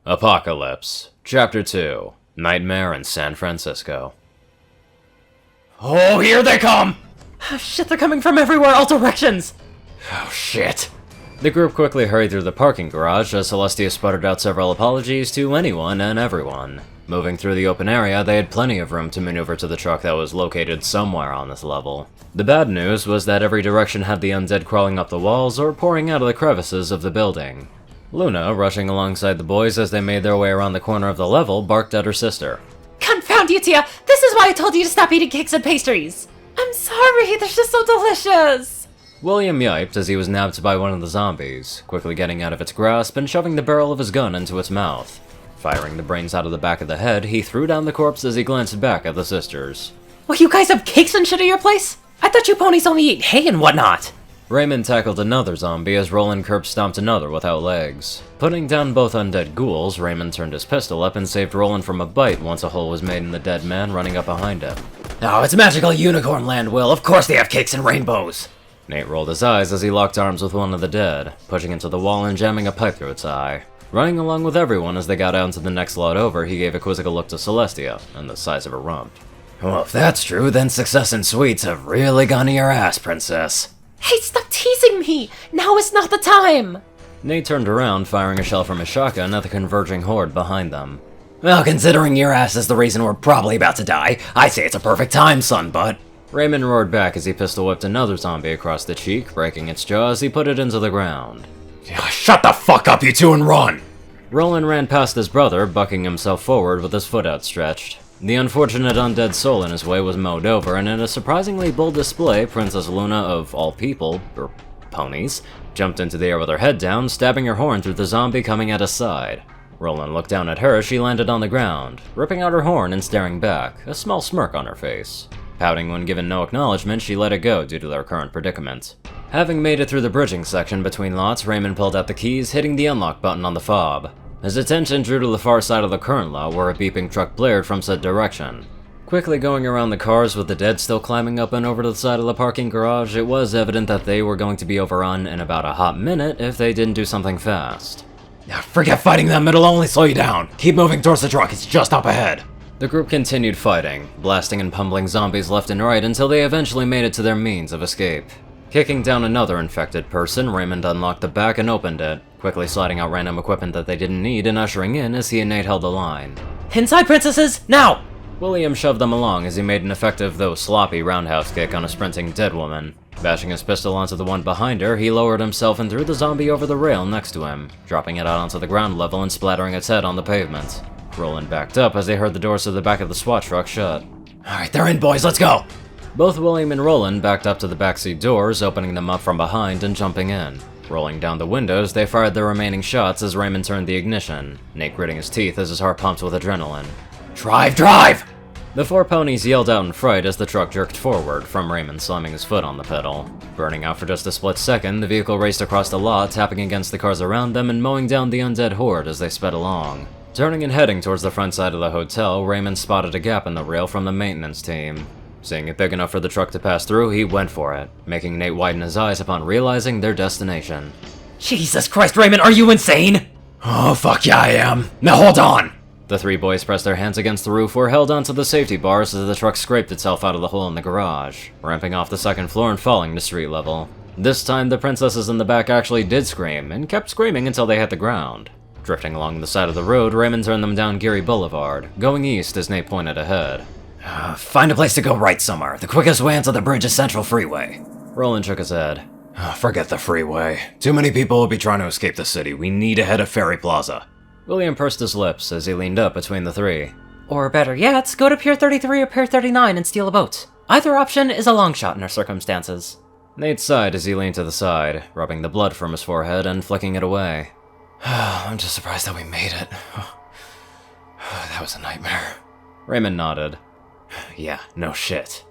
Apocalypse, Chapter 2, Nightmare in San Francisco. Oh, here they come! Oh, shit, they're coming from everywhere, all directions! Oh, shit. The group quickly hurried through the parking garage as Celestia sputtered out several apologies to anyone and everyone. Moving through the open area, they had plenty of room to maneuver to the truck that was located somewhere on this level. The bad news was that every direction had the undead crawling up the walls or pouring out of the crevices of the building. Luna, rushing alongside the boys as they made their way around the corner of the level, barked at her sister. Confound you, Tia! This is why I told you to stop eating cakes and pastries! I'm sorry, they're just so delicious! William yiped as he was nabbed by one of the zombies, quickly getting out of its grasp and shoving the barrel of his gun into its mouth. Firing the brains out of the back of the head, he threw down the corpse as he glanced back at the sisters. What, you guys have cakes and shit at your place? I thought you ponies only eat hay and whatnot! Rayden tackled another zombie as Roland curb stomped another without legs. Putting down both undead ghouls, Rayden turned his pistol up and saved Roland from a bite once a hole was made in the dead man running up behind him. Oh, it's magical unicorn land, Will. Of course they have cakes and rainbows! Nate rolled his eyes as he locked arms with one of the dead, pushing into the wall and jamming a pipe through its eye. Running along with everyone as they got out into the next lot over, he gave a quizzical look to Celestia, and the size of her rump. Well, if that's true, then success and sweets have really gone to your ass, princess. Hey, stop teasing me! Now is not the time! Nate turned around, firing a shell from his shotgun at the converging horde behind them. Well, considering your ass is the reason we're probably about to die, I say it's a perfect time, son butt. Rayden roared back as he pistol whipped another zombie across the cheek, breaking its jaw as he put it into the ground. Shut the fuck up, you two, and run! Roland ran past his brother, bucking himself forward with his foot outstretched. The unfortunate undead soul in his way was mowed over, and in a surprisingly bold display, Princess Luna, of all people, or ponies, jumped into the air with her head down, stabbing her horn through the zombie coming at his side. Roland looked down at her as she landed on the ground, ripping out her horn and staring back, a small smirk on her face. Pouting when given no acknowledgement, she let it go due to their current predicament. Having made it through the bridging section between lots, Rayden pulled out the keys, hitting the unlock button on the fob. His attention drew to the far side of the current lot where a beeping truck blared from said direction. Quickly going around the cars with the dead still climbing up and over to the side of the parking garage, it was evident that they were going to be overrun in about a hot minute if they didn't do something fast. Forget fighting them, it'll only slow you down. Keep moving towards the truck, it's just up ahead. The group continued fighting, blasting and pummeling zombies left and right until they eventually made it to their means of escape. Kicking down another infected person, Rayden unlocked the back and opened it, quickly sliding out random equipment that they didn't need and ushering in as he and Nate held the line. Inside, princesses, now! William shoved them along as he made an effective though sloppy roundhouse kick on a sprinting dead woman. Bashing his pistol onto the one behind her, he lowered himself and threw the zombie over the rail next to him, dropping it out onto the ground level and splattering its head on the pavement. Roland backed up as they heard the doors to the back of the SWAT truck shut. Alright, they're in, boys, let's go! Both William and Roland backed up to the backseat doors, opening them up from behind and jumping in. Rolling down the windows, they fired their remaining shots as Rayden turned the ignition, Nate gritting his teeth as his heart pumped with adrenaline. Drive, drive! The four ponies yelled out in fright as the truck jerked forward, from Rayden slamming his foot on the pedal. Burning out for just a split second, the vehicle raced across the lot, tapping against the cars around them and mowing down the undead horde as they sped along. Turning and heading towards the front side of the hotel, Rayden spotted a gap in the rail from the maintenance team. Seeing it big enough for the truck to pass through, he went for it, making Nate widen his eyes upon realizing their destination. Jesus Christ, Rayden, are you insane? Oh, fuck yeah, I am. Now hold on! The three boys pressed their hands against the roof or held onto the safety bars as the truck scraped itself out of the hole in the garage, ramping off the second floor and falling to street level. This time, the princesses in the back actually did scream, and kept screaming until they hit the ground. Drifting along the side of the road, Rayden turned them down Geary Boulevard, going east as Nate pointed ahead. Find a place to go right somewhere. The quickest way onto the bridge is Central Freeway. Roland shook his head. Forget the freeway. Too many people will be trying to escape the city. We need to head to Ferry Plaza. William pursed his lips as he leaned up between the three. Or better yet, go to Pier 33 or Pier 39 and steal a boat. Either option is a long shot in our circumstances. Nate sighed as he leaned to the side, rubbing the blood from his forehead and flicking it away. I'm just surprised that we made it. That was a nightmare. Rayden nodded. Yeah, no shit.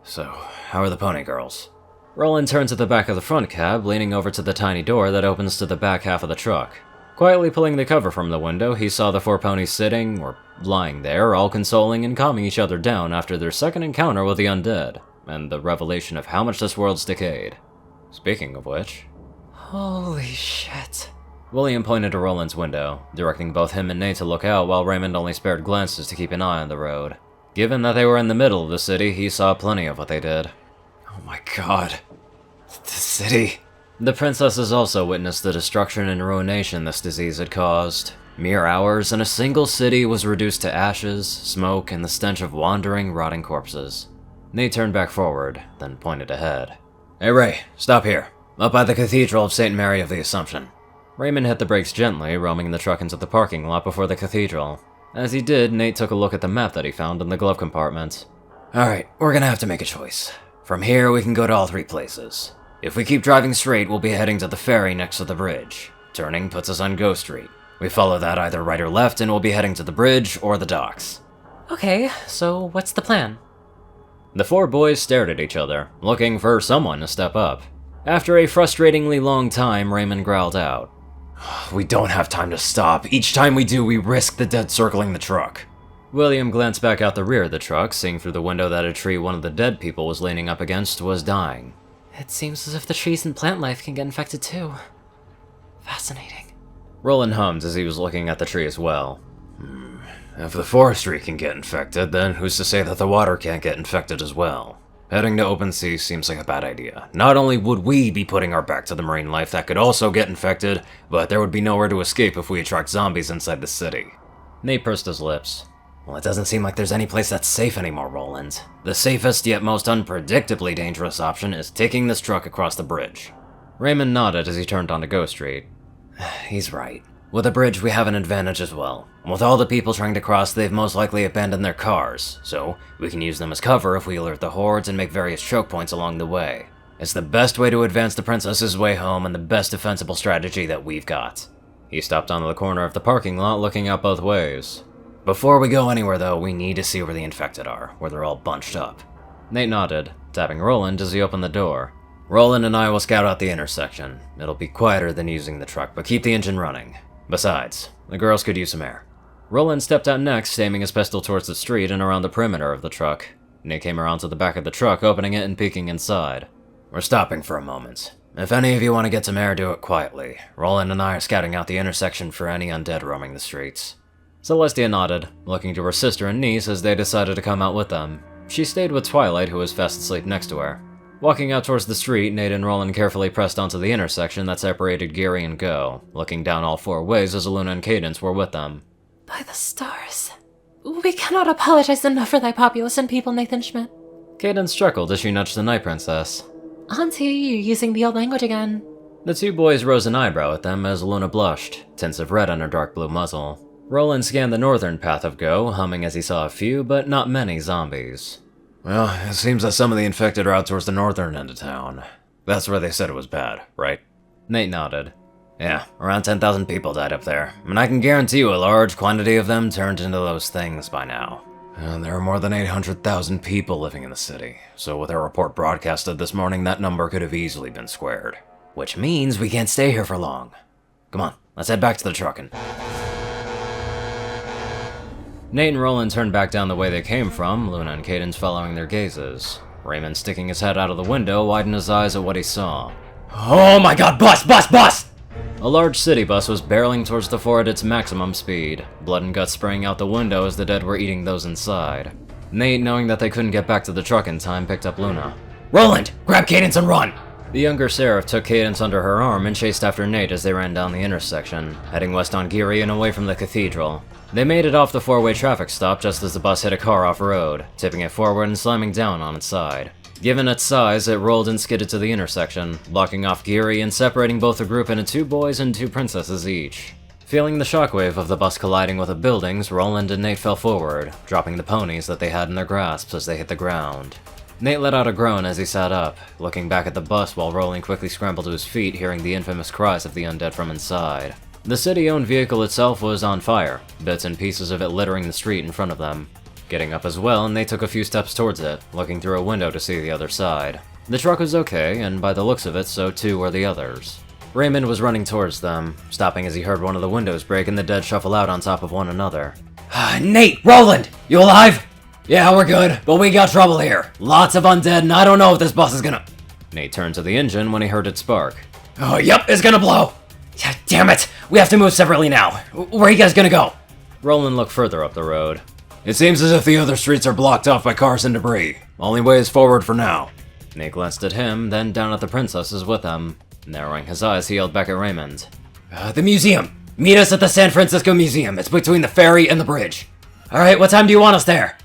So, how are the pony girls? Roland turned to the back of the front cab, leaning over to the tiny door that opens to the back half of the truck. Quietly pulling the cover from the window, he saw the four ponies sitting, or lying there, all consoling and calming each other down after their second encounter with the undead, and the revelation of how much this world's decayed. Speaking of which... Holy shit. William pointed to Roland's window, directing both him and Nate to look out while Raymond only spared glances to keep an eye on the road. Given that they were in the middle of the city, he saw plenty of what they did. Oh my god. The city. The princesses also witnessed the destruction and ruination this disease had caused. Mere hours, and a single city was reduced to ashes, smoke, and the stench of wandering, rotting corpses. Nate turned back forward, then pointed ahead. Hey Ray, stop here. Up by the Cathedral of St. Mary of the Assumption. Raymond hit the brakes gently, roaming the truck into the parking lot before the cathedral. As he did, Nate took a look at the map that he found in the glove compartment. Alright, we're gonna have to make a choice. From here, we can go to all 3 places. If we keep driving straight, we'll be heading to the ferry next to the bridge. Turning puts us on Ghost Street. We follow that either right or left, and we'll be heading to the bridge or the docks. Okay, so what's the plan? The 4 boys stared at each other, looking for someone to step up. After a frustratingly long time, Raymond growled out. We don't have time to stop. Each time we do, we risk the dead circling the truck. William glanced back out the rear of the truck, seeing through the window that a tree one of the dead people was leaning up against was dying. It seems as if the trees and plant life can get infected too. Fascinating. Roland hummed as he was looking at the tree as well. If the forestry can get infected, then who's to say that the water can't get infected as well? Heading to open sea seems like a bad idea. Not only would we be putting our back to the marine life that could also get infected, but there would be nowhere to escape if we attract zombies inside the city. Nate pursed his lips. Well, it doesn't seem like there's any place that's safe anymore, Roland. The safest yet most unpredictably dangerous option is taking this truck across the bridge. Raymond nodded as he turned onto Ghost Street. He's right. With a bridge, we have an advantage as well. With all the people trying to cross, they've most likely abandoned their cars, so we can use them as cover if we alert the hordes and make various choke points along the way. It's the best way to advance the princess's way home and the best defensible strategy that we've got. He stopped on the corner of the parking lot, looking out both ways. Before we go anywhere, though, we need to see where the infected are, where they're all bunched up. Nate nodded, tapping Roland as he opened the door. Roland and I will scout out the intersection. It'll be quieter than using the truck, but keep the engine running. Besides, the girls could use some air. Roland stepped out next, aiming his pistol towards the street and around the perimeter of the truck. Nate came around to the back of the truck, opening it and peeking inside. We're stopping for a moment. If any of you want to get some air, do it quietly. Roland and I are scouting out the intersection for any undead roaming the streets. Celestia nodded, looking to her sister and niece as they decided to come out with them. She stayed with Twilight, who was fast asleep next to her. Walking out towards the street, Nate and Roland carefully pressed onto the intersection that separated Geary and Go, looking down all 4 ways as Luna and Cadence were with them. By the stars. We cannot apologize enough for thy populace and people, Nathan Schmidt. Cadence chuckled as she nudged the Night Princess. Auntie, you're using the old language again. The 2 boys rose an eyebrow at them as Luna blushed, tints of red on her dark blue muzzle. Roland scanned the northern path of Go, humming as he saw a few, but not many zombies. Well, it seems that some of the infected are out towards the northern end of town. That's where they said it was bad, right? Nate nodded. Yeah, around 10,000 people died up there, and I can guarantee you a large quantity of them turned into those things by now. There are more than 800,000 people living in the city, so with our report broadcasted this morning, that number could have easily been squared. Which means we can't stay here for long. Come on, let's head back to the truck and... Nate and Roland turned back down the way they came from, Luna and Cadence following their gazes. Raymond, sticking his head out of the window, widened his eyes at what he saw. Oh my god, bus! A large city bus was barreling towards the 4 at its maximum speed, blood and guts spraying out the window as the dead were eating those inside. Nate, knowing that they couldn't get back to the truck in time, picked up Luna. Roland, grab Cadence and run! The younger Seraph took Cadence under her arm and chased after Nate as they ran down the intersection, heading west on Geary and away from the cathedral. They made it off the 4-way traffic stop just as the bus hit a car off-road, tipping it forward and slamming down on its side. Given its size, it rolled and skidded to the intersection, blocking off Geary and separating both the group into 2 boys and 2 princesses each. Feeling the shockwave of the bus colliding with the buildings, Roland and Nate fell forward, dropping the ponies that they had in their grasps as they hit the ground. Nate let out a groan as he sat up, looking back at the bus while Roland quickly scrambled to his feet, hearing the infamous cries of the undead from inside. The city-owned vehicle itself was on fire, bits and pieces of it littering the street in front of them. Getting up as well, and they took a few steps towards it, looking through a window to see the other side. The truck was okay, and by the looks of it, so too were the others. Raymond was running towards them, stopping as he heard one of the windows break and the dead shuffle out on top of one another. Nate! Roland! You alive? Yeah, we're good, but we got trouble here. Lots of undead, and I don't know if this bus is gonna... Nate turned to the engine when he heard it spark. Oh, yep, it's gonna blow! Damn it! We have to move separately now. Where are you guys gonna go? Roland looked further up the road. It seems as if the other streets are blocked off by cars and debris. Only way is forward for now. He glanced at him, then down at the princesses with him. Narrowing his eyes, he yelled back at Raymond. The museum! Meet us at the San Francisco Museum. It's between the ferry and the bridge. Alright, what time do you want us there?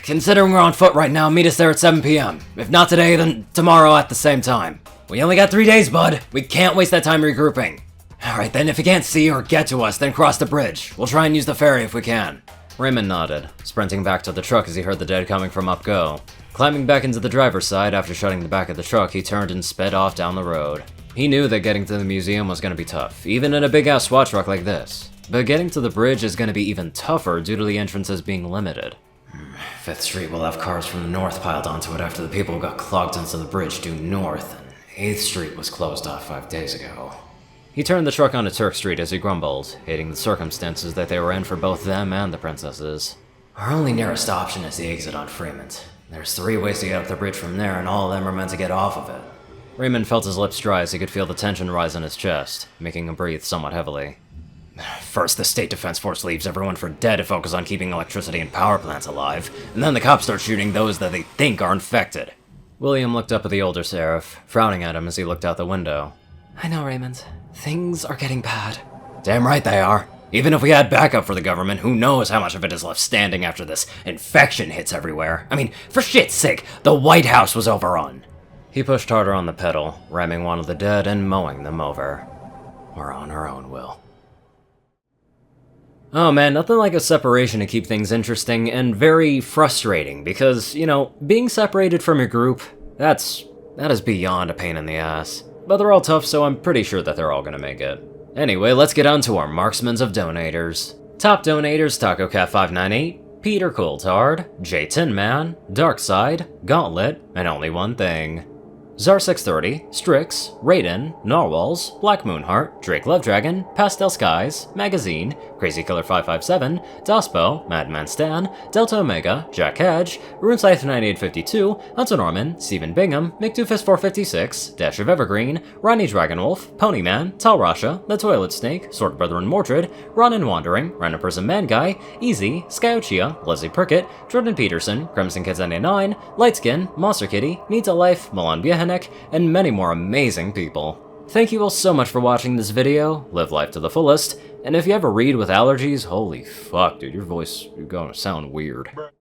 Considering we're on foot right now, meet us there at 7 p.m. If not today, then tomorrow at the same time. We only got 3 days, bud. We can't waste that time regrouping. Alright then, if you can't see or get to us, then cross the bridge. We'll try and use the ferry if we can. Raymond nodded, sprinting back to the truck as he heard the dead coming from up go. Climbing back into the driver's side after shutting the back of the truck, he turned and sped off down the road. He knew that getting to the museum was going to be tough, even in a big-ass SWAT truck like this. But getting to the bridge is going to be even tougher due to the entrances being limited. 5th Street will have cars from the north piled onto it after the people who got clogged into the bridge due north, and 8th Street was closed off 5 days ago. He turned the truck onto Turk Street as he grumbled, hating the circumstances that they were in for both them and the princesses. Our only nearest option is the exit on Fremont. There's 3 ways to get up the bridge from there, and all of them are meant to get off of it. Raymond felt his lips dry as he could feel the tension rise in his chest, making him breathe somewhat heavily. First, the State Defense Force leaves everyone for dead to focus on keeping electricity and power plants alive, and then the cops start shooting those that they think are infected. William looked up at the older Seraph, frowning at him as he looked out the window. I know, Raymond. Things are getting bad. Damn right they are. Even if we had backup for the government, who knows how much of it is left standing after this infection hits everywhere. I mean, for shit's sake, the White House was overrun. He pushed harder on the pedal, ramming one of the dead and mowing them over. We're on our own, Will. Oh man, nothing like a separation to keep things interesting and very frustrating because, you know, being separated from your group, that is beyond a pain in the ass. But they're all tough, so I'm pretty sure that they're all gonna make it. Anyway, let's get on to our marksmans of donators. Top donators: TacoCat598, Peter Coulthard, J Tinman, Darkside, Gauntlet, and Only One Thing. Zar630, Strix, Rayden, Narwhals, Blackmoonheart, Drake Lovedragon, Pastel Skies, Magazine, Crazy Killer 557, Daspo, Madman Stan, Delta Omega, Jack Hedge, RuneScythe 9852, Hunter Norman, Stephen Bingham, McDoofus 456, Dash of Evergreen, Ronnie Dragonwolf, Ponyman, Tal Rasha, The Toilet Snake, Sword Brethren Mordred, Ronin Wandering, Random Person Man Guy, Easy, Skyochia, Leslie Prickett, Jordan Peterson, Crimson Kids 99, Lightskin, Monster Kitty, Nita Life, Milan Biehanek, and many more amazing people. Thank you all so much for watching this video, live life to the fullest, and if you ever read with allergies, holy fuck dude, your voice is gonna sound weird.